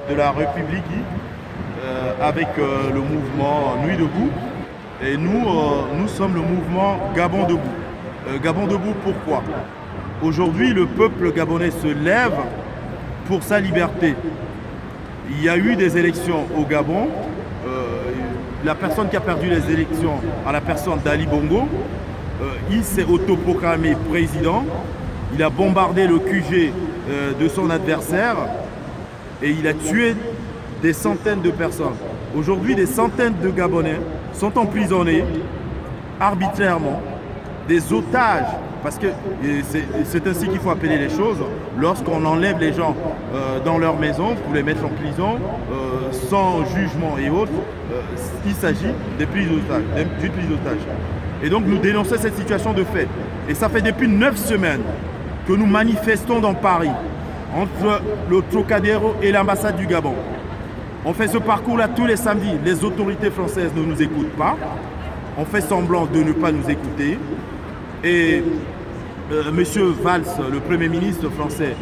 de la République avec le mouvement Nuit debout. Et nous sommes le mouvement Gabon debout. Gabon debout, pourquoi? Aujourd'hui, le peuple gabonais se lève pour sa liberté. Il y a eu des élections au Gabon. La personne qui a perdu les élections, à la personne d'Ali Bongo, il s'est autoproclamé président. Il a bombardé le QG de son adversaire et il a tué des centaines de personnes. Aujourd'hui, des centaines de Gabonais sont emprisonnés arbitrairement, des otages, parce que c'est ainsi qu'il faut appeler les choses, lorsqu'on enlève les gens dans leur maison pour les mettre en prison, sans jugement et autres, il s'agit d'une prise d'otage. Et donc nous dénonçons cette situation de fait. Et ça fait depuis 9 semaines que nous manifestons dans Paris, entre le Trocadéro et l'ambassade du Gabon. On fait ce parcours-là tous les samedis. Les autorités françaises ne nous écoutent pas. On fait semblant de ne pas nous écouter. Et M. Valls, le Premier ministre français,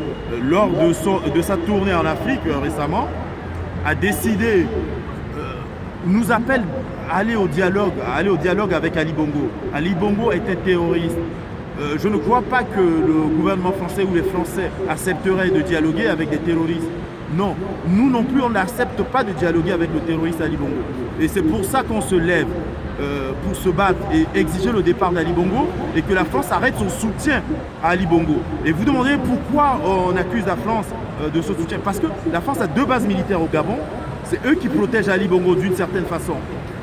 lors de sa tournée en Afrique récemment, a décidé, nous appelle à aller au dialogue avec Ali Bongo. Ali Bongo était terroriste. Je ne crois pas que le gouvernement français ou les Français accepteraient de dialoguer avec des terroristes. Non, nous non plus, on n'accepte pas de dialoguer avec le terroriste Ali Bongo. Et c'est pour ça qu'on se lève pour se battre et exiger le départ d'Ali Bongo et que la France arrête son soutien à Ali Bongo. Et vous demandez pourquoi on accuse la France de ce soutien. Parce que la France a 2 bases militaires au Gabon. C'est eux qui protègent Ali Bongo d'une certaine façon.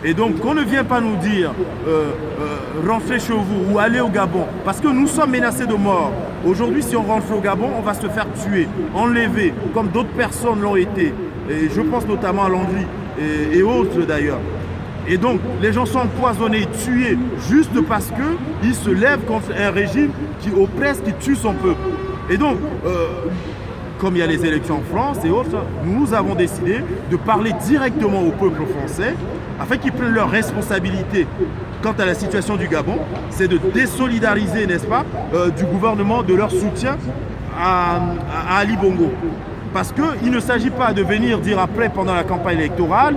Et donc, qu'on ne vient pas nous dire rentrez chez vous ou allez au Gabon, parce que nous sommes menacés de mort. Aujourd'hui, si on rentre au Gabon, on va se faire tuer, enlever, comme d'autres personnes l'ont été. Et je pense notamment à Landry et autres d'ailleurs. Et donc, les gens sont empoisonnés, tués, juste parce qu'ils se lèvent contre un régime qui oppresse, qui tue son peuple. Et donc, comme il y a les élections en France et autres, nous avons décidé de parler directement au peuple français afin qu'ils prennent leurs responsabilités quant à la situation du Gabon. C'est de désolidariser, n'est-ce pas, du gouvernement de leur soutien à Ali Bongo. Parce qu'il ne s'agit pas de venir dire après, pendant la campagne électorale,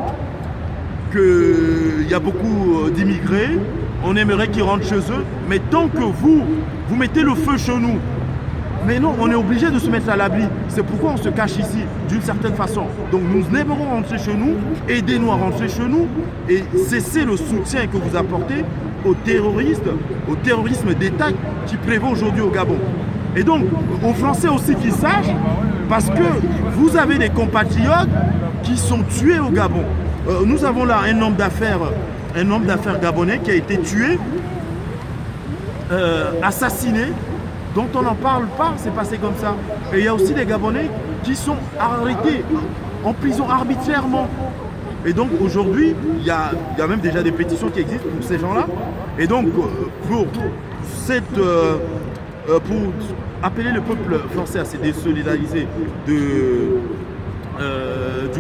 qu'il y a beaucoup d'immigrés, on aimerait qu'ils rentrent chez eux, mais tant que vous mettez le feu chez nous, mais non, on est obligé de se mettre à l'abri. C'est pourquoi on se cache ici, d'une certaine façon. Donc nous aimerons rentrer chez nous, aidez-nous à rentrer chez nous et cessez le soutien que vous apportez aux terroristes, au terrorisme d'État qui prévaut aujourd'hui au Gabon. Et donc, aux Français aussi qu'ils sachent, parce que vous avez des compatriotes qui sont tués au Gabon. Nous avons là un homme d'affaires gabonais qui a été tué, assassiné, dont on n'en parle pas, c'est passé comme ça. Et il y a aussi des Gabonais qui sont arrêtés en prison arbitrairement. Et donc aujourd'hui, il y a même déjà des pétitions qui existent pour ces gens-là. Et donc pour appeler le peuple français à se désolidariser du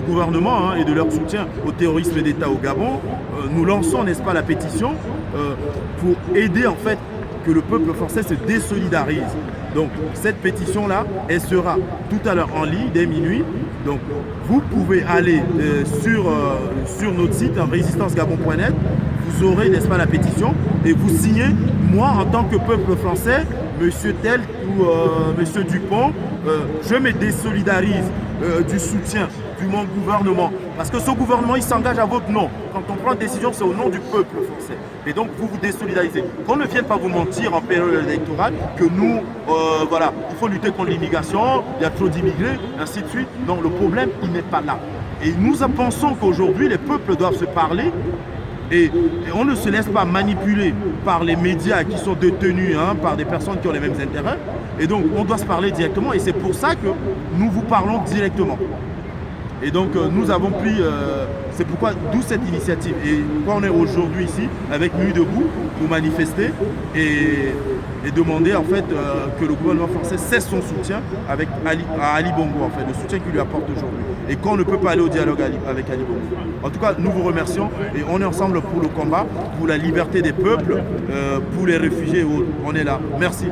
gouvernement et de leur soutien au terrorisme d'État au Gabon, nous lançons, n'est-ce pas, la pétition pour aider en fait que le peuple français se désolidarise. Donc cette pétition-là, elle sera tout à l'heure en ligne dès minuit. Donc vous pouvez aller sur notre site résistancegabon.net, vous aurez, n'est-ce pas, la pétition et vous signez. Moi, en tant que peuple français, monsieur Tel ou monsieur Dupont, je me désolidarise du soutien de mon gouvernement. Parce que ce gouvernement, il s'engage à votre nom. Quand on prend une décision, c'est au nom du peuple français. Et donc, vous vous désolidarisez. Qu'on ne vienne pas vous mentir en période électorale que nous, voilà, il faut lutter contre l'immigration, il y a trop d'immigrés, ainsi de suite. Non, le problème, il n'est pas là. Et nous pensons qu'aujourd'hui, les peuples doivent se parler. Et on ne se laisse pas manipuler par les médias qui sont détenus par des personnes qui ont les mêmes intérêts. Et donc, on doit se parler directement. Et c'est pour ça que nous vous parlons directement. Et donc, nous avons pris, c'est pourquoi, d'où cette initiative. Et pourquoi on est aujourd'hui ici, avec Nuit debout, pour manifester et demander, en fait, que le gouvernement français cesse son soutien à Ali Bongo, en fait, le soutien qu'il lui apporte aujourd'hui. Et qu'on ne peut pas aller au dialogue avec Ali Bongo. En tout cas, nous vous remercions et on est ensemble pour le combat, pour la liberté des peuples, pour les réfugiés et autres. On est là. Merci.